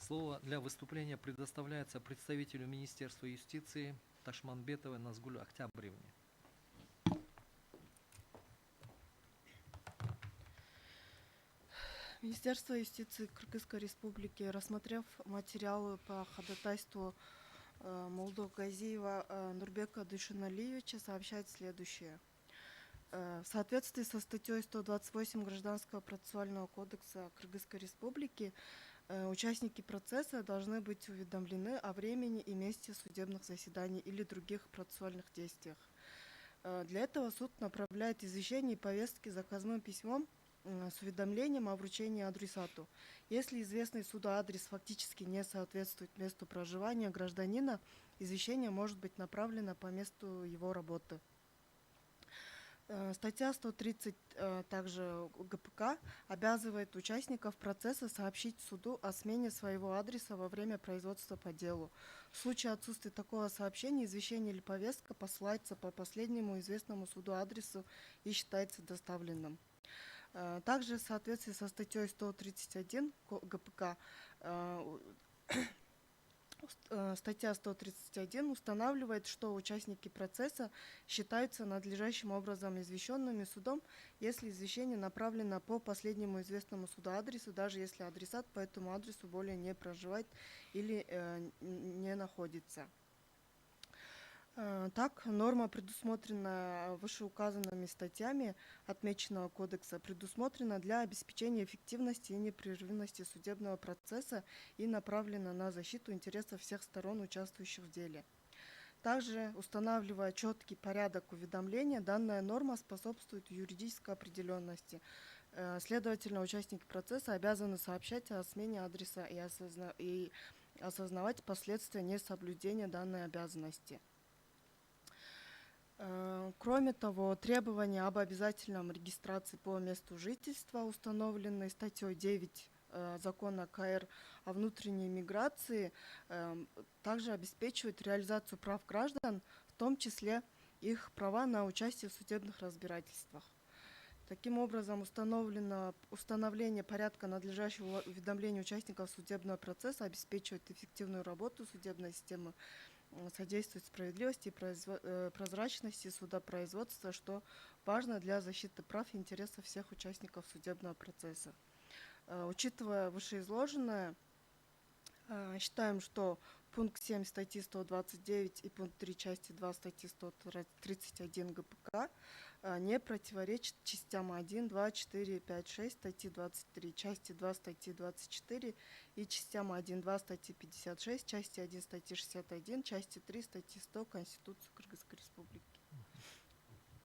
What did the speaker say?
Слово для выступления предоставляется представителю Министерства юстиции Ташманбетовой Назгуль Октябревне. Министерство юстиции Кыргызской Республики, рассмотрев материалы по ходатайству Молдо Газиева Нурбека Душиналиевича, сообщает следующее. В соответствии со статьей 128 Гражданского процессуального кодекса Кыргызской Республики, участники процесса должны быть уведомлены о времени и месте судебных заседаний или других процессуальных действиях. Для этого суд направляет извещение и повестки заказным письмом с уведомлением о вручении адресату. Если известный суду адрес фактически не соответствует месту проживания гражданина, извещение может быть направлено по месту его работы. Статья 130 также ГПК обязывает участников процесса сообщить суду о смене своего адреса во время производства по делу. В случае отсутствия такого сообщения, извещение или повестка посылается по последнему известному суду адресу и считается доставленным. Также в соответствии со статьей 131 ГПК статья 131 устанавливает, что участники процесса считаются надлежащим образом извещенными судом, если извещение направлено по последнему известному суду адресу, даже если адресат по этому адресу более не проживает или не находится. Так, норма, предусмотренная вышеуказанными статьями отмеченного кодекса, предусмотрена для обеспечения эффективности и непрерывности судебного процесса и направлена на защиту интересов всех сторон, участвующих в деле. Также, устанавливая четкий порядок уведомления, данная норма способствует юридической определенности. Следовательно, участники процесса обязаны сообщать о смене адреса и осознавать последствия несоблюдения данной обязанности. Кроме того, требования об обязательном регистрации по месту жительства, установленные статьей 9 закона КР о внутренней миграции, также обеспечивают реализацию прав граждан, в том числе их права на участие в судебных разбирательствах. Таким образом, установление порядка надлежащего уведомления участников судебного процесса обеспечивает эффективную работу судебной системы, содействует справедливости и прозрачности судопроизводства, что важно для защиты прав и интересов всех участников судебного процесса. Учитывая вышеизложенное, считаем, что пункт 7 статьи 129 и пункт 3 части 2 статьи 131 ГПК не противоречит частям 1, 2, 4, 5, 6 статьи 23, части 2 статьи 24 и частям 1, 2 статьи 56, части 1 статьи 61, части 3 статьи 100 Конституции Кыргызской Республики.